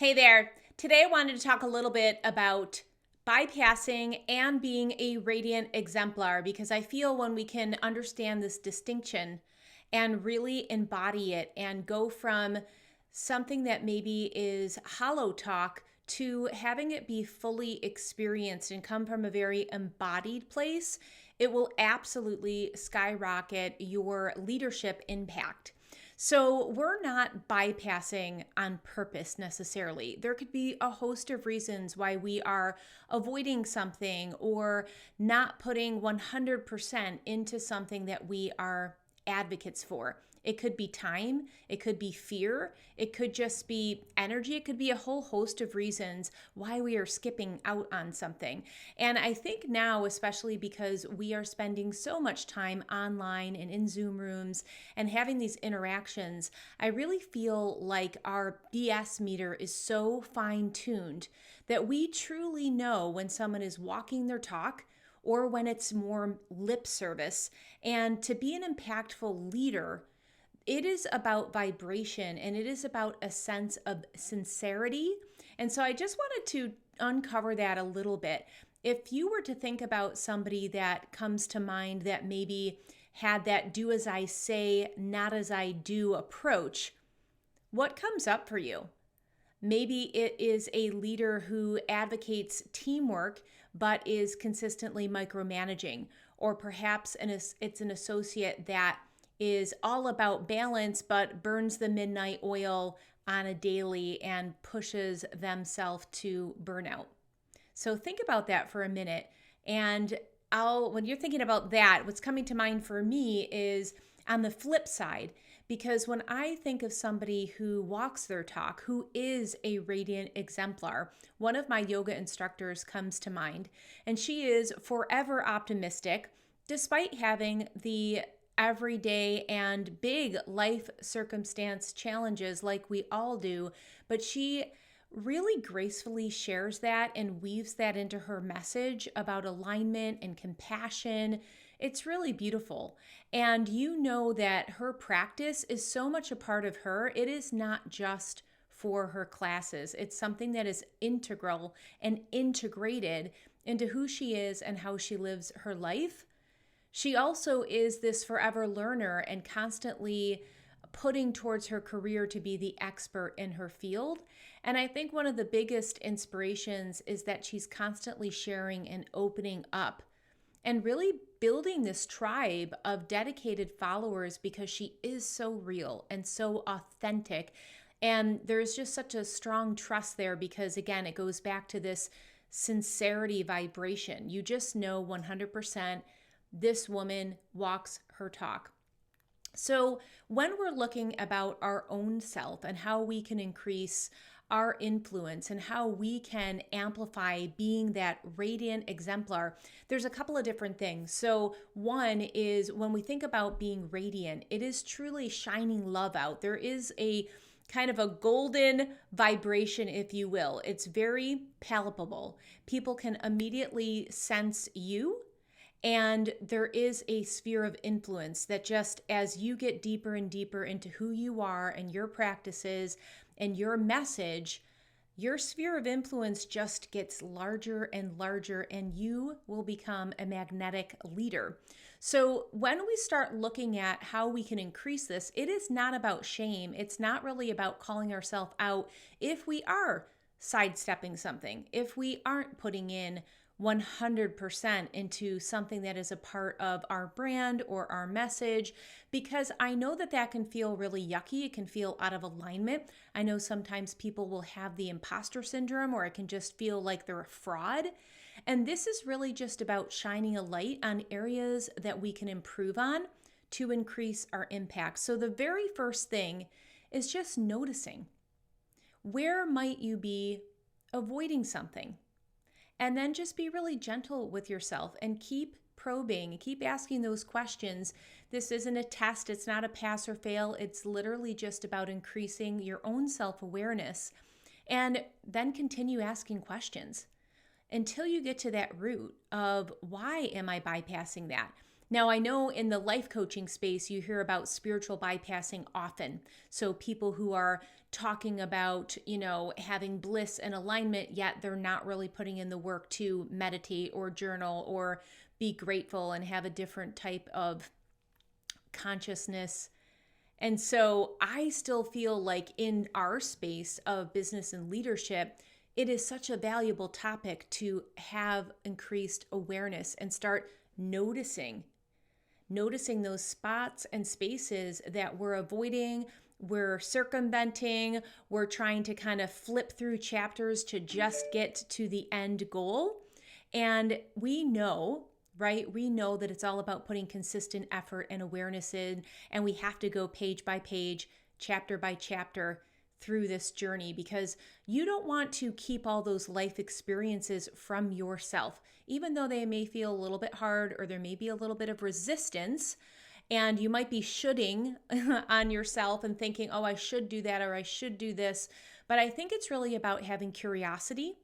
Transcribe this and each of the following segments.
Hey there. Today I wanted to talk a little bit about bypassing and being a radiant exemplar because I feel when we can understand this distinction and really embody it and go from something that maybe is hollow talk to having it be fully experienced and come from a very embodied place, it will absolutely skyrocket your leadership impact. So, we're not bypassing on purpose necessarily. There could be a host of reasons why we are avoiding something or not putting 100% into something that we are advocates for. It could be time, it could be fear, it could just be energy, it could be a whole host of reasons why we are skipping out on something. And I think now, especially because we are spending so much time online and in Zoom rooms and having these interactions, I really feel like our BS meter is so fine tuned that we truly know when someone is walking their talk or when it's more lip service. And to be an impactful leader, it is about vibration and it is about a sense of sincerity. And so I just wanted to uncover that a little bit. If you were to think about somebody that comes to mind that maybe had that do as I say, not as I do approach, what comes up for you? Maybe it is a leader who advocates teamwork but is consistently micromanaging, or perhaps it's an associate that is all about balance but burns the midnight oil on a daily and pushes themselves to burnout. So think about that for a minute. And when you're thinking about that, what's coming to mind for me is on the flip side, because when I think of somebody who walks their talk, who is a radiant exemplar, one of my yoga instructors comes to mind, and she is forever optimistic despite having the everyday and big life circumstance challenges like we all do, but she really gracefully shares that and weaves that into her message about alignment and compassion. It's really beautiful. And you know that her practice is so much a part of her. It is not just for her classes, it's something that is integral and integrated into who she is and how she lives her life. She also is this forever learner and constantly putting towards her career to be the expert in her field. And I think one of the biggest inspirations is that she's constantly sharing and opening up and really building this tribe of dedicated followers because she is so real and so authentic. And there's just such a strong trust there because, again, it goes back to this sincerity vibration. You just know 100% this woman walks her talk. So when we're looking about our own self and how we can increase our influence and how we can amplify being that radiant exemplar, there's a couple of different things. So one is when we think about being radiant, it is truly shining love out. There is a kind of a golden vibration, if you will. It's very palpable. People can immediately sense you. And there is a sphere of influence that just as you get deeper and deeper into who you are and your practices and your message, your sphere of influence just gets larger and larger, and you will become a magnetic leader. So, when we start looking at how we can increase this, it is not about shame. It's not really about calling ourselves out if we are sidestepping something, if we aren't putting in 100% into something that is a part of our brand or our message, because I know that that can feel really yucky. It can feel out of alignment. I know sometimes people will have the imposter syndrome, or it can just feel like they're a fraud. And this is really just about shining a light on areas that we can improve on to increase our impact. So the very first thing is just noticing, where might you be avoiding something? And then just be really gentle with yourself and keep probing, keep asking those questions. This isn't a test, it's not a pass or fail. It's literally just about increasing your own self-awareness. And then continue asking questions until you get to that root of, why am I bypassing that? Now, I know in the life coaching space, you hear about spiritual bypassing often. So people who are talking about, having bliss and alignment, yet they're not really putting in the work to meditate or journal or be grateful and have a different type of consciousness. And so I still feel like in our space of business and leadership, it is such a valuable topic to have increased awareness and start noticing those spots and spaces that we're avoiding, we're circumventing, we're trying to kind of flip through chapters to just get to the end goal. And we know, right? We know that it's all about putting consistent effort and awareness in, and we have to go page by page, chapter by chapter through this journey, because you don't want to keep all those life experiences from yourself, even though they may feel a little bit hard or there may be a little bit of resistance. And you might be shoulding on yourself and thinking, oh, I should do that or I should do this. But I think it's really about having curiosity.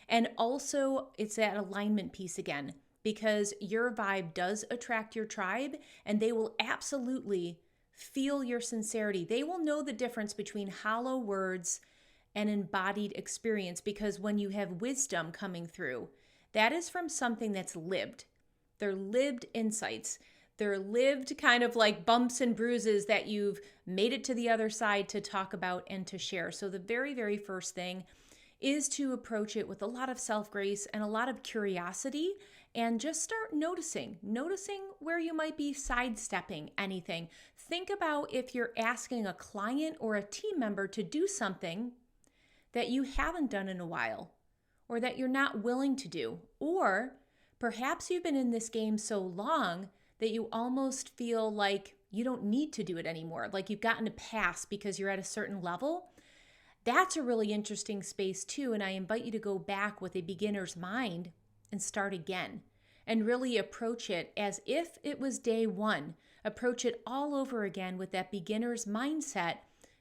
And also, it's that alignment piece again, because your vibe does attract your tribe, and they will absolutely feel your sincerity. They will know the difference between hollow words and embodied experience, because when you have wisdom coming through, that is from something that's lived. They're lived insights. They're lived kind of like bumps and bruises that you've made it to the other side to talk about and to share. So the very, very first thing is to approach it with a lot of self-grace and a lot of curiosity, and just start noticing where you might be sidestepping anything. Think about if you're asking a client or a team member to do something that you haven't done in a while, or that you're not willing to do. Or perhaps you've been in this game so long that you almost feel like you don't need to do it anymore, like you've gotten a pass because you're at a certain level. That's a really interesting space too, and I invite you to go back with a beginner's mind and start again, and really approach it as if it was day one. Approach it all over again with that beginner's mindset,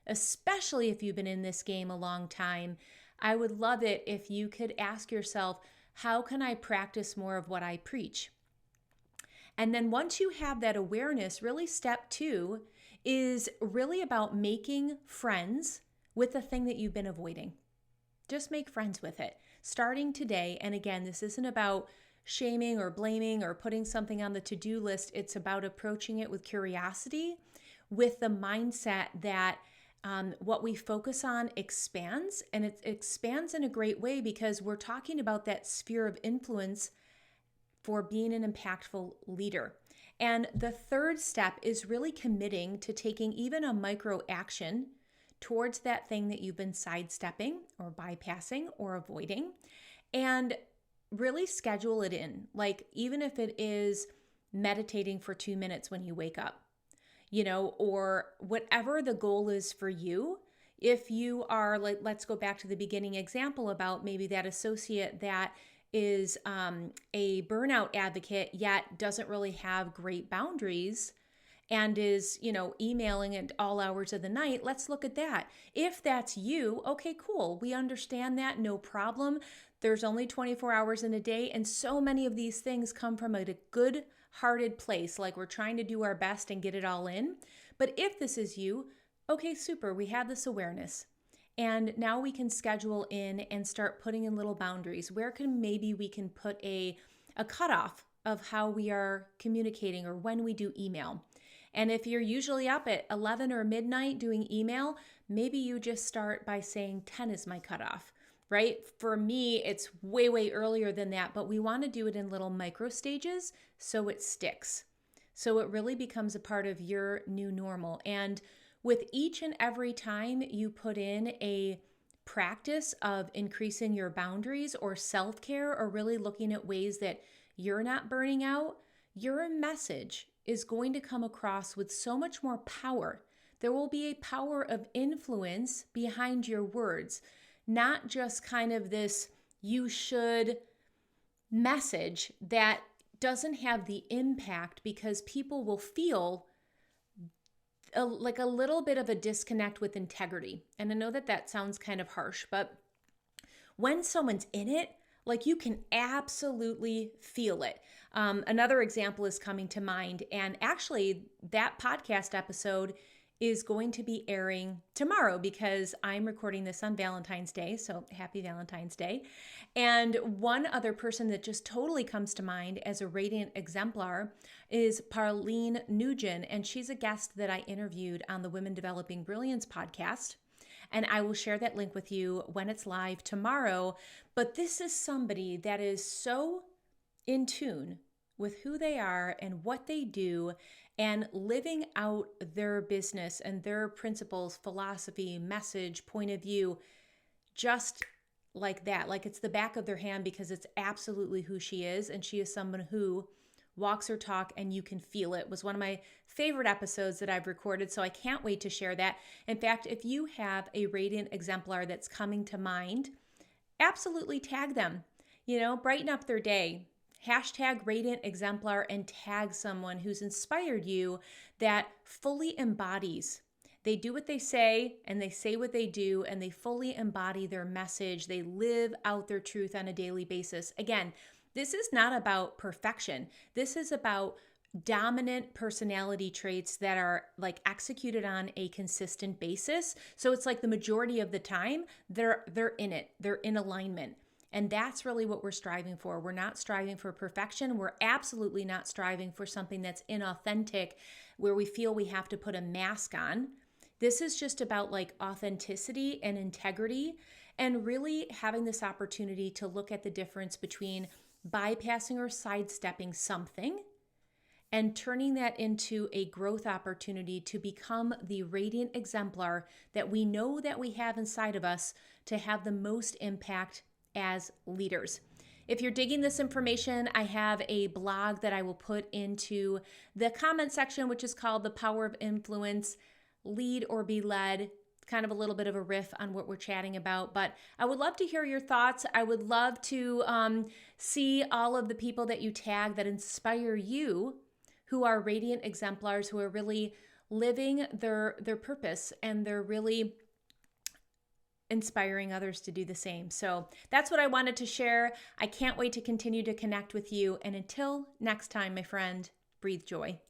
especially if you've been in this game a long time. I would love it if you could ask yourself, how can I practice more of what I preach? And then once you have that awareness, really step 2 is really about making friends with the thing that you've been avoiding. Just make friends with it, starting today. And again, this isn't about shaming or blaming or putting something on the to-do list. It's about approaching it with curiosity, with the mindset that what we focus on expands, and it expands in a great way, because we're talking about that sphere of influence for being an impactful leader. And the third step is really committing to taking even a micro action towards that thing that you've been sidestepping or bypassing or avoiding, and really schedule it in. Like, even if it is meditating for 2 minutes when you wake up, or whatever the goal is for you. If you are, like, let's go back to the beginning example about maybe that associate that is a burnout advocate, yet doesn't really have great boundaries and is, emailing at all hours of the night. Let's look at that. If that's you, okay, cool. We understand that, no problem. There's only 24 hours in a day, and so many of these things come from a good-hearted place, like we're trying to do our best and get it all in. But if this is you, okay, super, we have this awareness. And now we can schedule in and start putting in little boundaries. Where can maybe we can put a cutoff of how we are communicating or when we do email. And if you're usually up at 11 or midnight doing email, maybe you just start by saying 10 is my cutoff, right? For me, it's way, way earlier than that, but we want to do it in little micro stages so it sticks. So it really becomes a part of your new normal. And with each and every time you put in a practice of increasing your boundaries or self-care, or really looking at ways that you're not burning out, your message is going to come across with so much more power. There will be a power of influence behind your words, not just kind of this you should message that doesn't have the impact, because people will feel like a little bit of a disconnect with integrity. And I know that that sounds kind of harsh, but when someone's in it, Like you can absolutely feel it. Another example is coming to mind. And actually, that podcast episode is going to be airing tomorrow because I'm recording this on Valentine's Day. So happy Valentine's Day. And one other person that just totally comes to mind as a radiant exemplar is Pauline Nugent. And she's a guest that I interviewed on the Women Developing Brilliance podcast. And I will share that link with you when it's live tomorrow. But this is somebody that is so in tune with who they are and what they do and living out their business and their principles, philosophy, message, point of view, just like that. Like it's the back of their hand because it's absolutely who she is. And she is someone who walks her talk and you can feel it. It was one of my favorite episodes that I've recorded. So I can't wait to share that. In fact, if you have a radiant exemplar that's coming to mind, absolutely tag them, brighten up their day. Hashtag radiant exemplar and tag someone who's inspired you that fully embodies. They do what they say and they say what they do and they fully embody their message. They live out their truth on a daily basis. Again, this is not about perfection. This is about dominant personality traits that are like executed on a consistent basis. So it's like the majority of the time they're in it. They're in alignment. And that's really what we're striving for. We're not striving for perfection. We're absolutely not striving for something that's inauthentic where we feel we have to put a mask on. This is just about like authenticity and integrity and really having this opportunity to look at the difference between bypassing or sidestepping something and turning that into a growth opportunity to become the radiant exemplar that we know that we have inside of us to have the most impact as leaders. If you're digging this information, I have a blog that I will put into the comment section, which is called The Power of Influence, Lead or Be Led. Kind of a little bit of a riff on what we're chatting about, but I would love to hear your thoughts. I would love to see all of the people that you tag that inspire you, who are radiant exemplars, who are really living their purpose and they're really inspiring others to do the same. So that's what I wanted to share. I can't wait to continue to connect with you. And until next time, my friend, breathe joy.